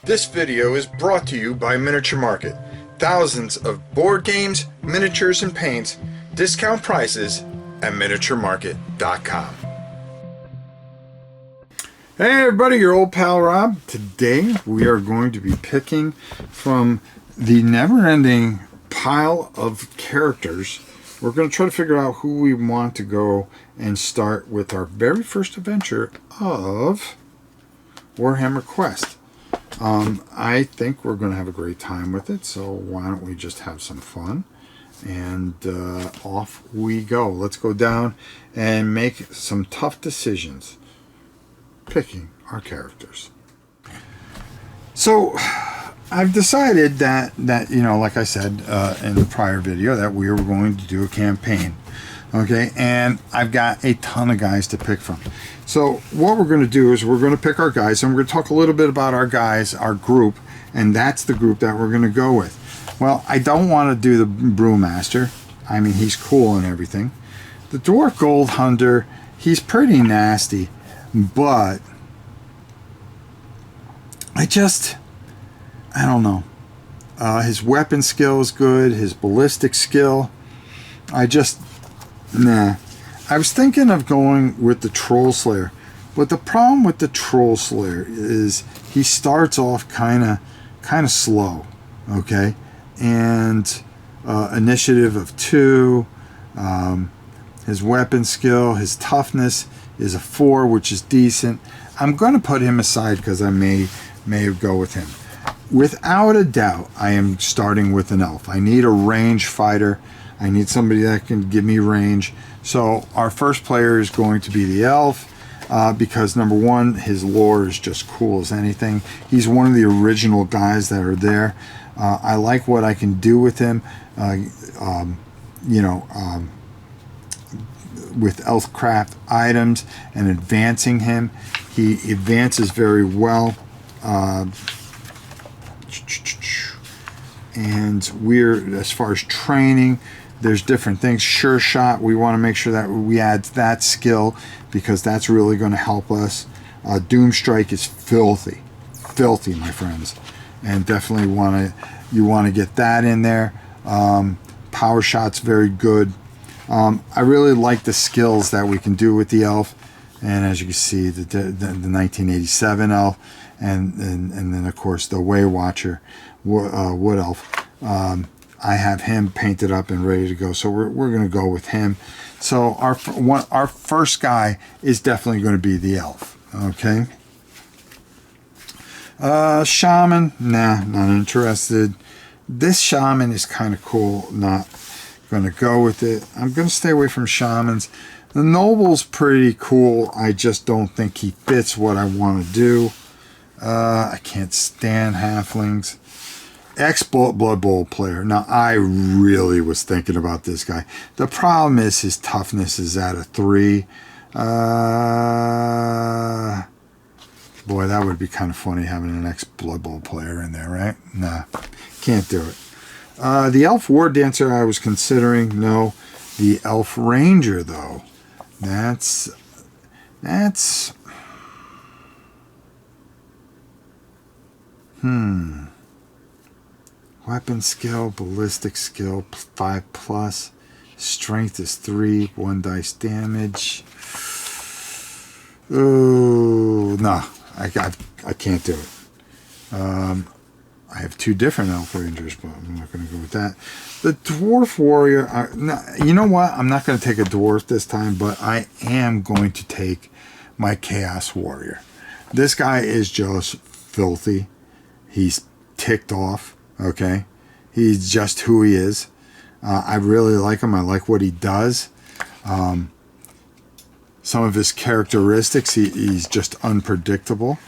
This video is brought to you by Miniature Market. Thousands of board games, miniatures, and paints, discount prices at miniaturemarket.com. Hey everybody, your old pal Rob. Today we are going to be picking from the never-ending pile of characters. We're going to try to figure out who we want to go and start with our very first adventure of Warhammer Quest. I think we're going to have a great time with it, so why don't we just have some fun? And off we go. Let's go down and make some tough decisions picking our characters. So I've decided that you know, like I said in the prior video, that we were going to do a campaign. Okay, and I've got a ton of guys to pick from. So what we're going to do is we're going to pick our guys, and we're going to talk a little bit about our guys, our group, and that's the group that we're going to go with. Well, I don't want to do the Brewmaster. I mean, he's cool and everything. The Dwarf Gold Hunter, he's pretty nasty, but I don't know. His weapon skill is good. His ballistic skill, nah. I was thinking of going with the Troll Slayer, but the problem with the Troll Slayer is he starts off kind of slow, okay? And initiative of 2, his weapon skill, his toughness is a 4, which is decent. I'm going to put him aside because I may go with him. Without a doubt, I am starting with an elf. I need a range fighter. I need somebody that can give me range. So our first player is going to be the elf because, number one, his lore is just cool as anything. He's one of the original guys that are there. I like what I can do with him, with elfcraft items and advancing him. He advances very well. And we're, as far as training, there's different things. Sure shot, we want to make sure that we add that skill because that's really going to help us. Doom strike is filthy, my friends, and definitely you want to get that in there. Power shot's very good. I really like the skills that we can do with the elf, and as you can see, the 1987 elf, and then of course the Way Watcher wood elf. I have him painted up and ready to go, so we're going to go with him. So our first guy is definitely going to be the elf. Okay. Shaman, nah, not interested. This shaman is kind of cool. Not going to go with it. I'm going to stay away from shamans. The noble's pretty cool. I just don't think he fits what I want to do. I can't stand halflings. Blood Bowl player. Now, I really was thinking about this guy. The problem is his toughness is at a 3. Boy, that would be kind of funny having an Blood Bowl player in there, right? Nah, can't do it. The Elf War Dancer I was considering. No. The Elf Ranger, though. That's weapon skill, ballistic skill 5+, strength is 3, 1 dice damage. Oh no, I can't do it. I have 2 different elf rangers, but I'm not going to go with that. The dwarf warrior, you know what? I'm not going to take a dwarf this time, but I am going to take my chaos warrior. This guy is just filthy. He's ticked off. Okay, he's just who he is. I really like him. I like what he does. Some of his characteristics, he's just unpredictable.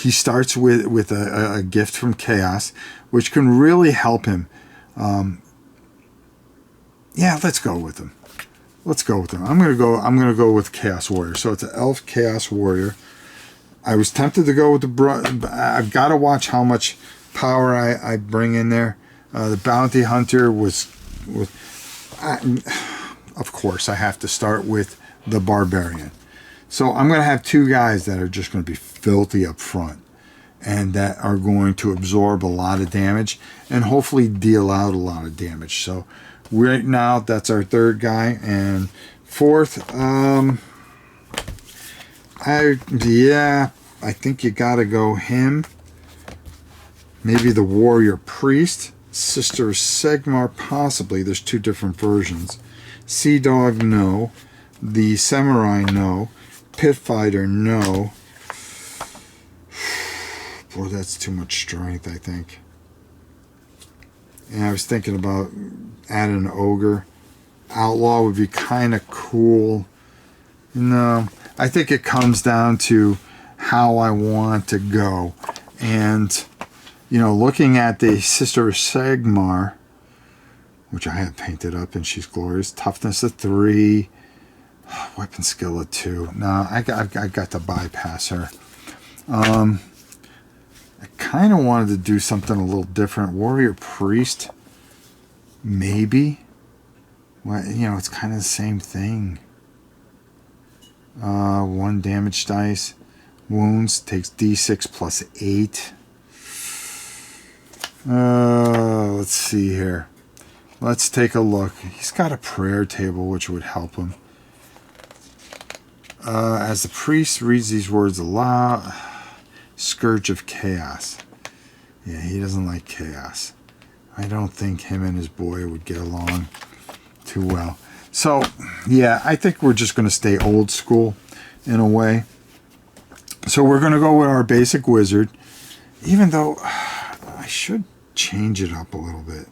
He starts with a gift from Chaos, which can really help him. Yeah, let's go with him. I'm gonna go with Chaos Warrior. So it's an Elf Chaos Warrior. I was tempted to go with the I've got to watch how much power I bring in there. The Bounty Hunter was of course I have to start with the Barbarian. So I'm going to have two guys that are just going to be filthy up front, and that are going to absorb a lot of damage and hopefully deal out a lot of damage. So right now, that's our third guy. And fourth, I think you got to go him. Maybe the Warrior Priest. Sister Segmar, possibly. There's two different versions. Sea Dog, no. The Samurai, no. Pit Fighter, no. Boy, that's too much strength, I think. And I was thinking about adding an Ogre. Outlaw would be kind of cool. No, I think it comes down to how I want to go. And, you know, looking at the Sister Segmar, which I have painted up, and she's glorious. Toughness of 3. Weapon skill of 2. No, I got to bypass her. I kind of wanted to do something a little different. Warrior Priest, maybe. Well, you know, it's kind of the same thing. 1 damage dice. Wounds takes d6 plus 8. Let's see here. Let's take a look. He's got a prayer table, which would help him. As the priest reads these words aloud, Scourge of Chaos. Yeah, he doesn't like chaos. I don't think him and his boy would get along too well. So, yeah, I think we're just going to stay old school in a way. So we're going to go with our basic wizard, even though I should change it up a little bit.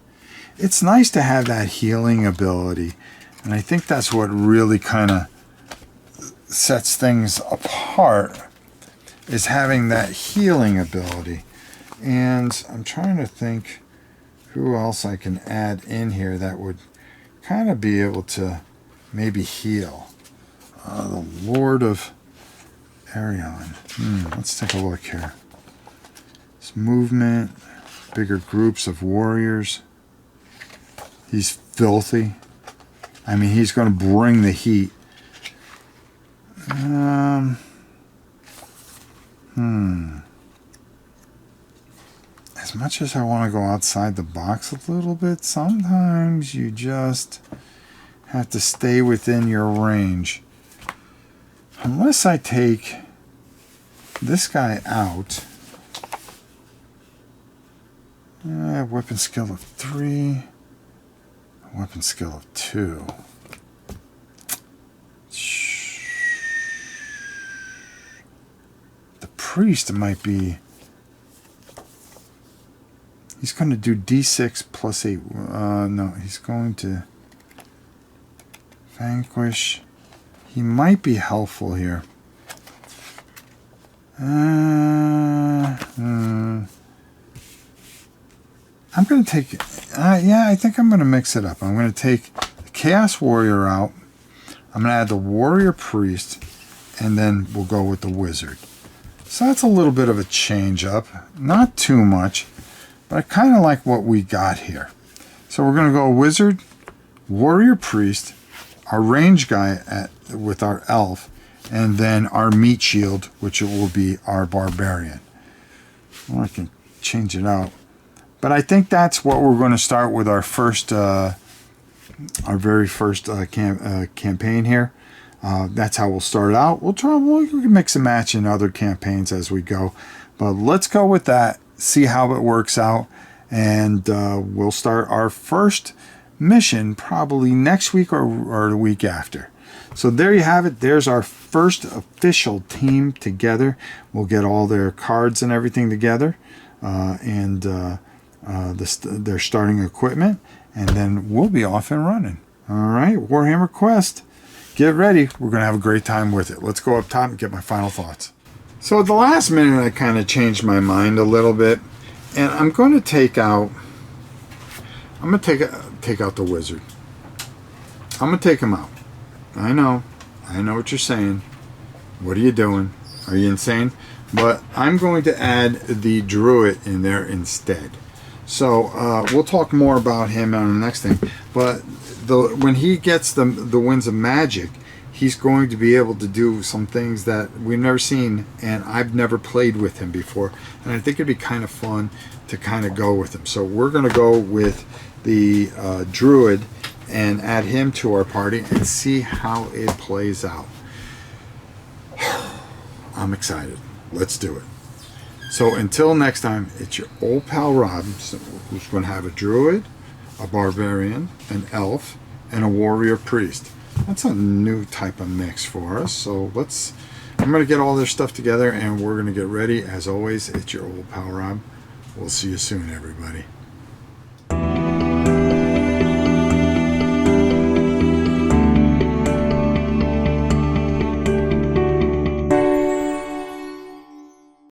It's nice to have that healing ability, and I think that's what really kind of sets things apart, is having that healing ability. And I'm trying to think who else I can add in here that would kind of be able to maybe heal. The Lord of Arion. Let's take a look here. It's movement, bigger groups of warriors. He's filthy. I mean, he's going to bring the heat. As much as I want to go outside the box a little bit, sometimes you just have to stay within your range. Unless I take this guy out. Weapon skill of 3. Weapon skill of 2. The priest might be... He's going to do d6 plus 8. No, he's going to vanquish. He might be helpful here. I'm going to take... yeah, I think I'm going to mix it up. I'm going to take the Chaos Warrior out. I'm going to add the Warrior Priest. And then we'll go with the Wizard. So that's a little bit of a change up. Not too much. But I kind of like what we got here. So we're going to go Wizard, Warrior Priest, our range guy with our Elf, and then our Meat Shield, which will be our Barbarian. Well, I can change it out. But I think that's what we're going to start with our first, our very first campaign here. That's how we'll start out. We can mix and match in other campaigns as we go. But let's go with that. See how it works out, and we'll start our first mission probably next week or the week after. So there you have it. There's our first official team together. We'll get all their cards and everything together, and their starting equipment, and then we'll be off and running. All right, Warhammer Quest, get ready. We're going to have a great time with it. Let's go up top and get my final thoughts. So at the last minute, I kind of changed my mind a little bit, and I'm going to take out. I'm going to take out the Wizard. I'm going to take him out. I know what you're saying. What are you doing? Are you insane? But I'm going to add the Druid in there instead. So we'll talk more about him on the next thing. But when he gets the Winds of Magic, he's going to be able to do some things that we've never seen, and I've never played with him before, and I think it'd be kind of fun to kind of go with him. So we're going to go with the druid and add him to our party and see how it plays out. I'm excited. Let's do it. So until next time, it's your old pal Rob, who's going to have a druid, a barbarian, an elf, and a warrior priest. That's a new type of mix for us. So I'm going to get all this stuff together and we're going to get ready. As always, it's your old pal Rob. We'll see you soon, everybody.